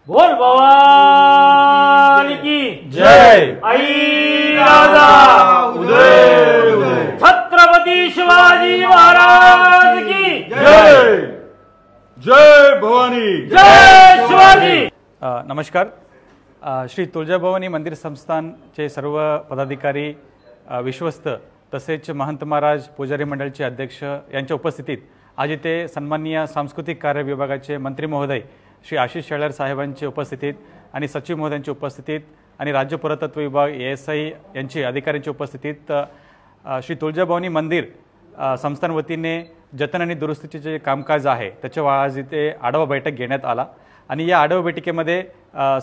बोल भवानी की जय। आई राजा उदय उदय। छत्रपती शिवाजी महाराज की जय। जय भवानी। जय शिवाजी। नमस्कार। श्री तुळजाभवानी मंदिर संस्थानचे सर्व पदाधिकारी, विश्वस्त तसेच महंत महाराज, पुजारी मंडळाचे अध्यक्ष यांच्या उपस्थितीत आज इथे सन्माननीय सांस्कृतिक कार्य विभागाचे मंत्री महोदय श्री आशिष शेलार साहेबांची उपस्थितीत आणि सचिव महोदयांची उपस्थितीत आणि राज्य पुरातत्व विभाग ASI यांची अधिकाऱ्यांची उपस्थितीत श्री तुळजाभवानी मंदिर संस्थान वतीने जतन आणि दुरुस्तीचे जे कामकाज आहे त्याच्यावर आज इथे आढावा बैठक घेण्यात आला आणि या आढावा बैठकीमध्ये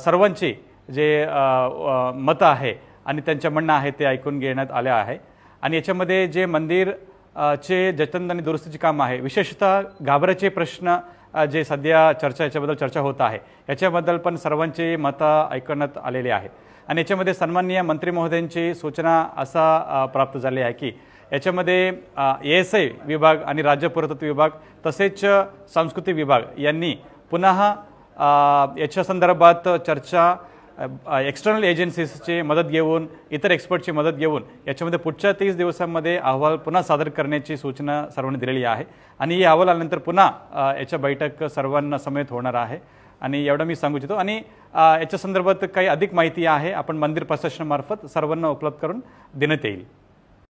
सर्वांची जे मत आहे आणि त्यांच्या म्हणणं आहे ते ऐकून घेण्यात आले आहे आणि याच्यामध्ये जे मंदिर चे जतन आणि दुरुस्तीचे काम आहे, विशेषतः गाभाऱ्याचे प्रश्न जे सध्या याच्याबद्दल चर्चा होत आहे याच्याबद्दल पण सर्वांची मतं ऐकण्यात आलेली आहेत आणि याच्यामध्ये सन्माननीय मंत्री महोदयांची सूचना असा प्राप्त झाली आहे की याच्यामध्ये ASI विभाग आणि राज्य पुरातत्व विभाग तसेच सांस्कृतिक विभाग यांनी पुन्हा याच्या संदर्भात चर्चा एक्सटर्नल एजन्सीजची मदत घेऊन, इतर एक्सपर्टची मदत घेऊन याच्यामध्ये पुढच्या 30 दिवसांमध्ये अहवाल पुन्हा सादर करण्याची सूचना सर्वांनी दिलेली आहे आणि या अहवालानंतर पुन्हा याच्या बैठक सर्वांना समेत होणार आहे आणि एवढं मी सांगू इच्छितो आणि याच्या संदर्भात काही अधिक माहिती आहे आपण मंदिर प्रशासनामार्फत सर्वांना उपलब्ध करून देण्यात येईल।